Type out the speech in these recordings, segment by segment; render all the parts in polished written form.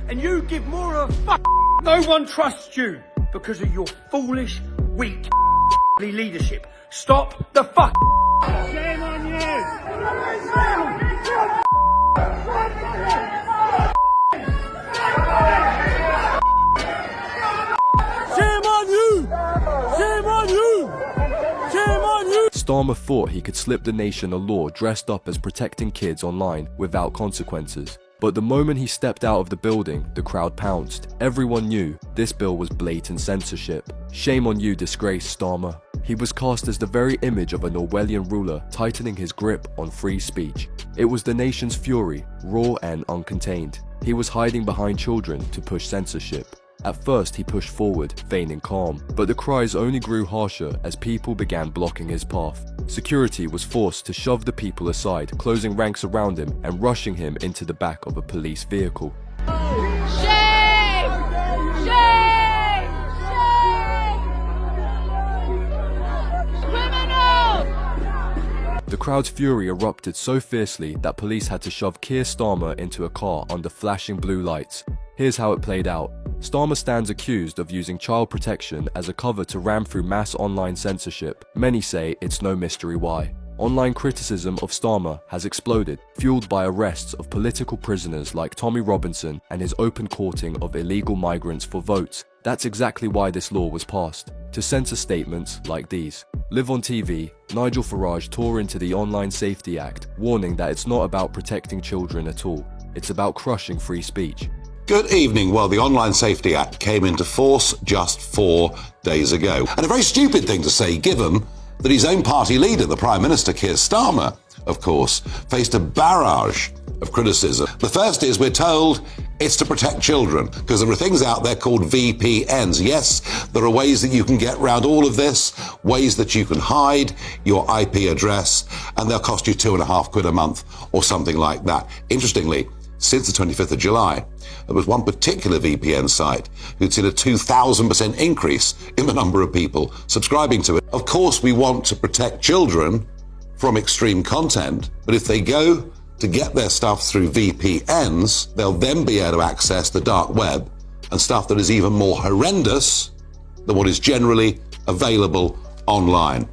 and you give more of a fuck. No one trusts you because of your foolish, weak leadership. Stop the fuck. Shame on you. Shame on you. Shame on you. Shame on you. Starmer thought he could slip the nation a law dressed up as protecting kids online without consequences. But the moment he stepped out of the building, the crowd pounced. Everyone knew this bill was blatant censorship. Shame on you, disgraced Starmer. He was cast as the very image of an Orwellian ruler tightening his grip on free speech. It was the nation's fury, raw and uncontained. He was hiding behind children to push censorship. At first he pushed forward, feigning calm, but the cries only grew harsher as people began blocking his path. Security was forced to shove the people aside, closing ranks around him and rushing him into the back of a police vehicle. Shame! Shame! Shame! Criminal! The crowd's fury erupted so fiercely that police had to shove Keir Starmer into a car under flashing blue lights. Here's how it played out. Starmer stands accused of using child protection as a cover to ram through mass online censorship. Many say it's no mystery why. Online criticism of Starmer has exploded, fueled by arrests of political prisoners like Tommy Robinson and his open courting of illegal migrants for votes. That's exactly why this law was passed, to censor statements like these. Live on TV, Nigel Farage tore into the Online Safety Act, warning that it's not about protecting children at all. It's about crushing free speech. Good evening. Well, the Online Safety Act came into force just 4 days ago. And a very stupid thing to say, given that his own party leader, the Prime Minister, Keir Starmer, of course, faced a barrage of criticism. The first is, we're told it's to protect children, because there are things out there called VPNs. Yes, there are ways that you can get around all of this, ways that you can hide your IP address, and they'll cost you £2.50 a month or something like that. Interestingly, since the 25th of July, there was one particular VPN site who'd seen a 2,000% increase in the number of people subscribing to it. Of course, we want to protect children from extreme content, but if they go to get their stuff through VPNs, they'll then be able to access the dark web and stuff that is even more horrendous than what is generally available online.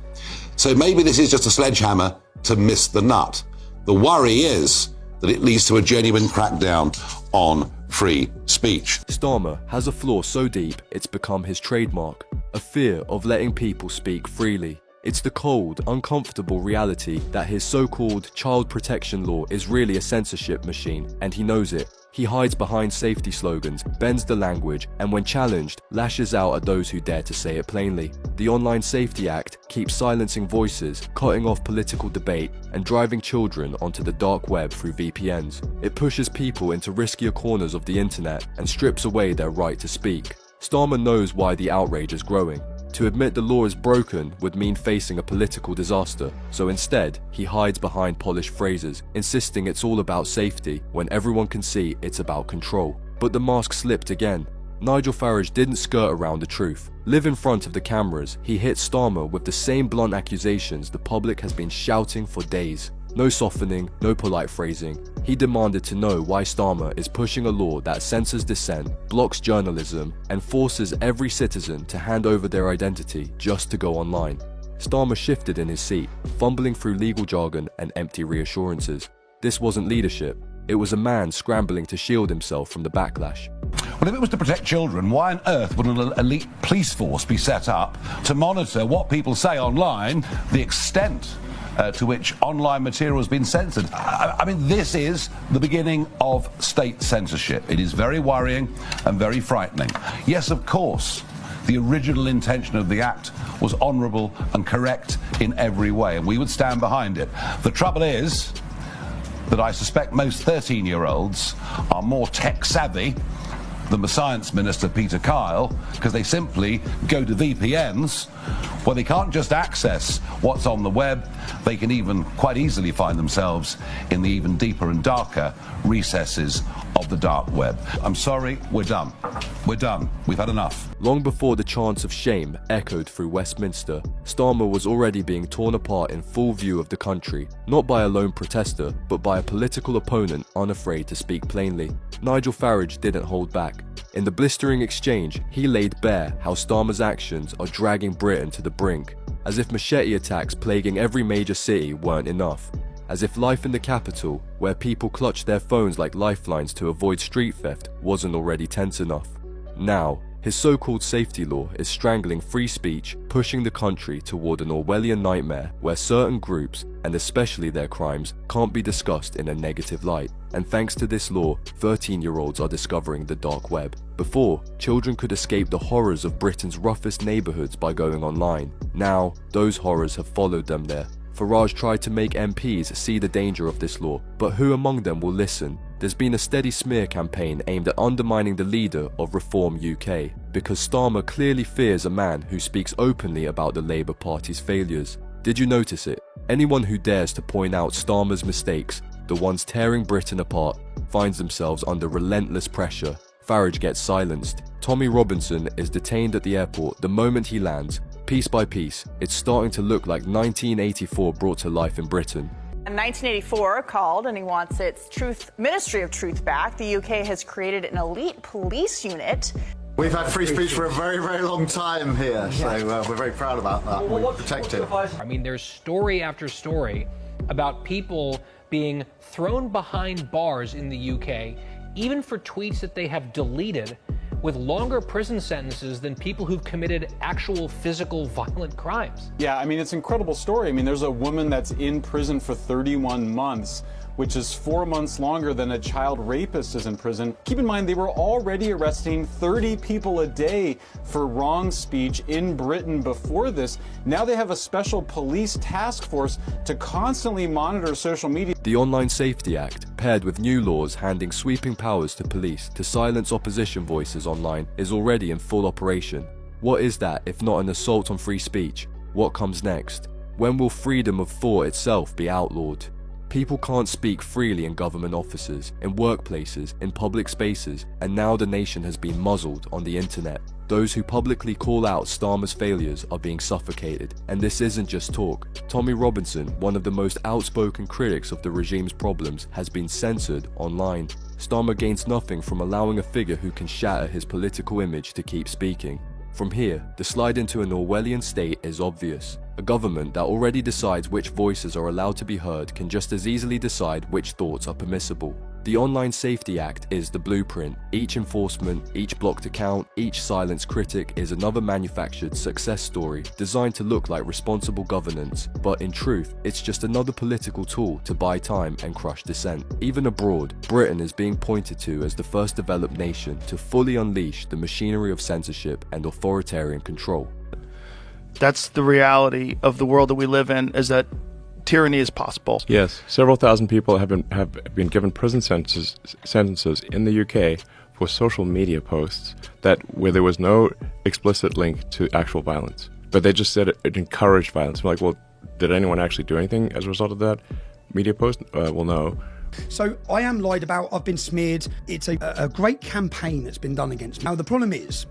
So maybe this is just a sledgehammer to miss the nut. The worry is that it leads to a genuine crackdown on free speech. Starmer has a flaw so deep it's become his trademark, a fear of letting people speak freely. It's the cold, uncomfortable reality that his so-called child protection law is really a censorship machine, and he knows it. He hides behind safety slogans, bends the language, and when challenged, lashes out at those who dare to say it plainly. The Online Safety Act keeps silencing voices, cutting off political debate, and driving children onto the dark web through VPNs. It pushes people into riskier corners of the internet and strips away their right to speak. Starmer knows why the outrage is growing. To admit the law is broken would mean facing a political disaster, so instead, he hides behind polished phrases, insisting it's all about safety when everyone can see it's about control. But the mask slipped again. Nigel Farage didn't skirt around the truth. Live in front of the cameras, he hit Starmer with the same blunt accusations the public has been shouting for days. No softening, no polite phrasing. He demanded to know why Starmer is pushing a law that censors dissent, blocks journalism, and forces every citizen to hand over their identity just to go online. Starmer shifted in his seat, fumbling through legal jargon and empty reassurances. This wasn't leadership. It was a man scrambling to shield himself from the backlash. Well, if it was to protect children, why on earth would an elite police force be set up to monitor what people say online, the extent to which online material has been censored? I mean, this is the beginning of state censorship. It is very worrying and very frightening. Yes, of course, the original intention of the act was honourable and correct in every way, and we would stand behind it. The trouble is that I suspect most 13-year-olds are more tech-savvy than the Science Minister, Peter Keir, because they simply go to VPNs where they can't just access what's on the web, they can even quite easily find themselves in the even deeper and darker recesses of the dark web. I'm sorry, we're done. We're done. We've had enough. Long before the chants of shame echoed through Westminster, Starmer was already being torn apart in full view of the country, not by a lone protester, but by a political opponent unafraid to speak plainly. Nigel Farage didn't hold back. In the blistering exchange, he laid bare how Starmer's actions are dragging Britain to the brink, as if machete attacks plaguing every major city weren't enough. As if life in the capital, where people clutched their phones like lifelines to avoid street theft, wasn't already tense enough. Now, his so-called safety law is strangling free speech, pushing the country toward an Orwellian nightmare where certain groups, and especially their crimes, can't be discussed in a negative light. And thanks to this law, 13-year-olds are discovering the dark web. Before, children could escape the horrors of Britain's roughest neighbourhoods by going online. Now, those horrors have followed them there. Farage tried to make MPs see the danger of this law, but who among them will listen? There's been a steady smear campaign aimed at undermining the leader of Reform UK, because Starmer clearly fears a man who speaks openly about the Labour Party's failures. Did you notice it? Anyone who dares to point out Starmer's mistakes, the ones tearing Britain apart, finds themselves under relentless pressure. Farage gets silenced. Tommy Robinson is detained at the airport the moment he lands. Piece by piece, it's starting to look like 1984 brought to life in Britain. In 1984 called, and he wants its Ministry of Truth back. The UK has created an elite police unit. We've had free speech for a very, very long time here, so we're very proud about that. We protect it. I mean, there's story after story about people being thrown behind bars in the UK, even for tweets that they have deleted, with longer prison sentences than people who've committed actual physical violent crimes. Yeah, I mean, it's an incredible story. I mean, there's a woman that's in prison for 31 months, which is 4 months longer than a child rapist is in prison. Keep in mind, they were already arresting 30 people a day for wrong speech in Britain before this. Now they have a special police task force to constantly monitor social media. The Online Safety Act, paired with new laws handing sweeping powers to police to silence opposition voices online, is already in full operation. What is that if not an assault on free speech? What comes next? When will freedom of thought itself be outlawed? People can't speak freely in government offices, in workplaces, in public spaces, and now the nation has been muzzled on the internet. Those who publicly call out Starmer's failures are being suffocated, and this isn't just talk. Tommy Robinson, one of the most outspoken critics of the regime's problems, has been censored online. Starmer gains nothing from allowing a figure who can shatter his political image to keep speaking. From here, the slide into an Orwellian state is obvious. A government that already decides which voices are allowed to be heard can just as easily decide which thoughts are permissible. The Online Safety Act is the blueprint. Each enforcement, each blocked account, each silenced critic is another manufactured success story designed to look like responsible governance, but in truth, it's just another political tool to buy time and crush dissent. Even abroad, Britain is being pointed to as the first developed nation to fully unleash the machinery of censorship and authoritarian control. That's the reality of the world that we live in, is that tyranny is possible. Yes, several thousand people have been given prison sentences in the UK for social media posts where there was no explicit link to actual violence, but they just said it encouraged violence. I'm like, well, did anyone actually do anything as a result of that media post? Well, no. So I am lied about, I've been smeared. It's a great campaign that's been done against me. Now the problem is,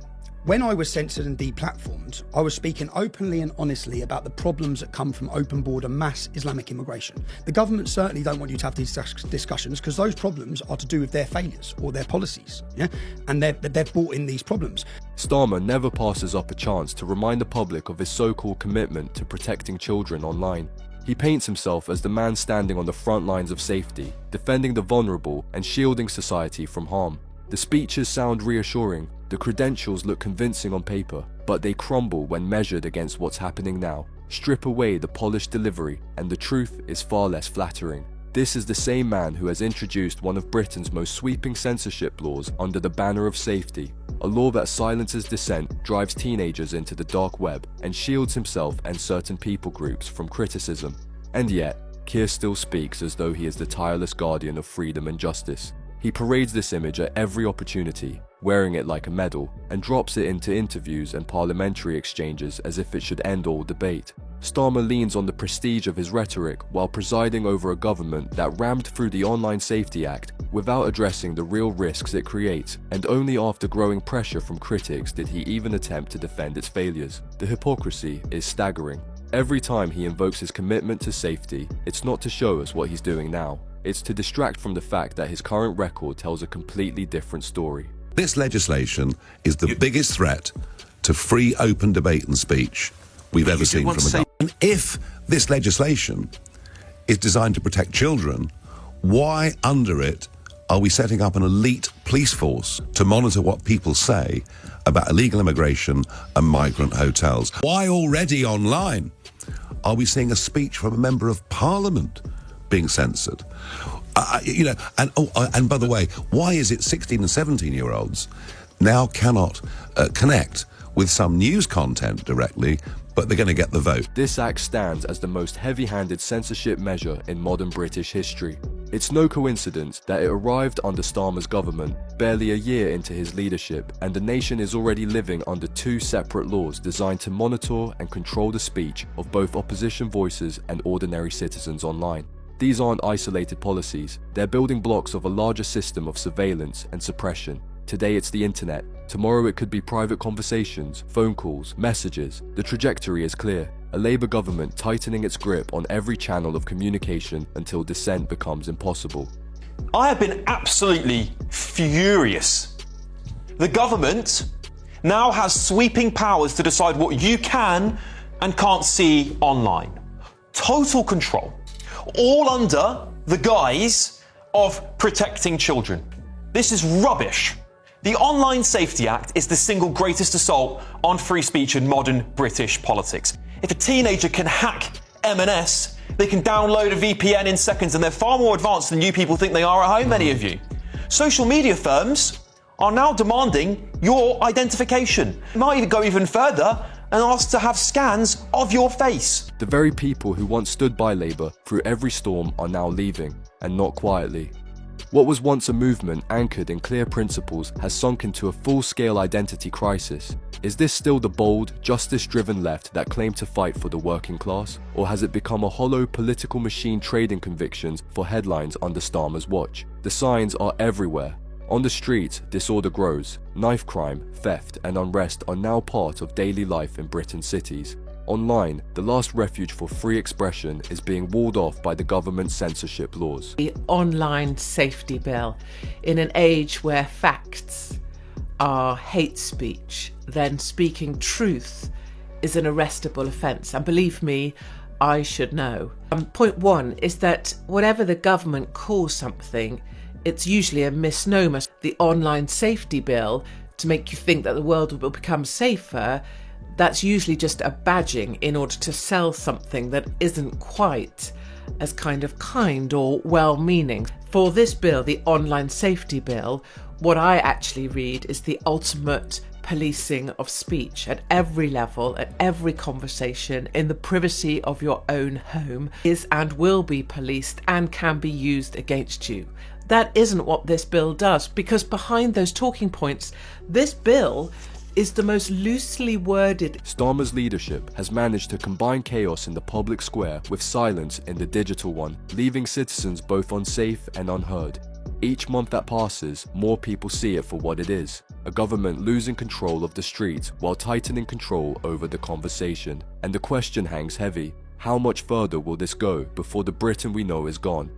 when I was censored and deplatformed, I was speaking openly and honestly about the problems that come from open border mass Islamic immigration. The government certainly don't want you to have these discussions because those problems are to do with their failures or their policies, yeah? And they've brought in these problems. Starmer never passes up a chance to remind the public of his so-called commitment to protecting children online. He paints himself as the man standing on the front lines of safety, defending the vulnerable and shielding society from harm. The speeches sound reassuring, the credentials look convincing on paper, but they crumble when measured against what's happening now. Strip away the polished delivery, and the truth is far less flattering. This is the same man who has introduced one of Britain's most sweeping censorship laws under the banner of safety, a law that silences dissent, drives teenagers into the dark web, and shields himself and certain people groups from criticism. And yet, Keir still speaks as though he is the tireless guardian of freedom and justice. He parades this image at every opportunity, wearing it like a medal, and drops it into interviews and parliamentary exchanges as if it should end all debate. Starmer leans on the prestige of his rhetoric while presiding over a government that rammed through the Online Safety Act without addressing the real risks it creates, and only after growing pressure from critics did he even attempt to defend its failures. The hypocrisy is staggering. Every time he invokes his commitment to safety, it's not to show us what he's doing now. It's to distract from the fact that his current record tells a completely different story. This legislation is the biggest threat to free, open debate and speech we've ever seen from a government. And if this legislation is designed to protect children, why under it are we setting up an elite police force to monitor what people say about illegal immigration and migrant hotels? Why already online are we seeing a speech from a member of parliament being censored? And by the way, why is it 16 and 17-year-olds now cannot connect with some news content directly, but they're going to get the vote? This act stands as the most heavy-handed censorship measure in modern British history. It's no coincidence that it arrived under Starmer's government barely a year into his leadership, and the nation is already living under two separate laws designed to monitor and control the speech of both opposition voices and ordinary citizens online. These aren't isolated policies, they're building blocks of a larger system of surveillance and suppression. Today it's the internet, tomorrow it could be private conversations, phone calls, messages. The trajectory is clear. A Labour government tightening its grip on every channel of communication until dissent becomes impossible. I have been absolutely furious. The government now has sweeping powers to decide what you can and can't see online. Total control. All under the guise of protecting children. This is rubbish. The Online Safety Act is the single greatest assault on free speech in modern British politics. If a teenager can hack M&S, they can download a VPN in seconds, and they're far more advanced than you people think they are at home, many of you. Social media firms are now demanding your identification. They might even go even further and ask to have scans of your face. The very people who once stood by Labour through every storm are now leaving, and not quietly. What was once a movement anchored in clear principles has sunk into a full-scale identity crisis. Is this still the bold, justice-driven left that claimed to fight for the working class? Or has it become a hollow political machine trading convictions for headlines under Starmer's watch? The signs are everywhere. On the streets, disorder grows. Knife crime, theft, and unrest are now part of daily life in Britain's cities. Online, the last refuge for free expression is being walled off by the government's censorship laws. The Online Safety Bill, in an age where facts are hate speech, then speaking truth is an arrestable offence. And believe me, I should know. Point one is that whatever the government calls something, it's usually a misnomer. The Online Safety Bill, to make you think that the world will become safer, that's usually just a badging in order to sell something that isn't quite as kind or well-meaning. For this bill, the Online Safety Bill, what I actually read is the ultimate policing of speech at every level, at every conversation, in the privacy of your own home, is and will be policed and can be used against you. That isn't what this bill does, because behind those talking points, this bill is the most loosely worded. Starmer's leadership has managed to combine chaos in the public square with silence in the digital one, leaving citizens both unsafe and unheard. Each month that passes, more people see it for what it is. A government losing control of the streets while tightening control over the conversation. And the question hangs heavy. How much further will this go before the Britain we know is gone?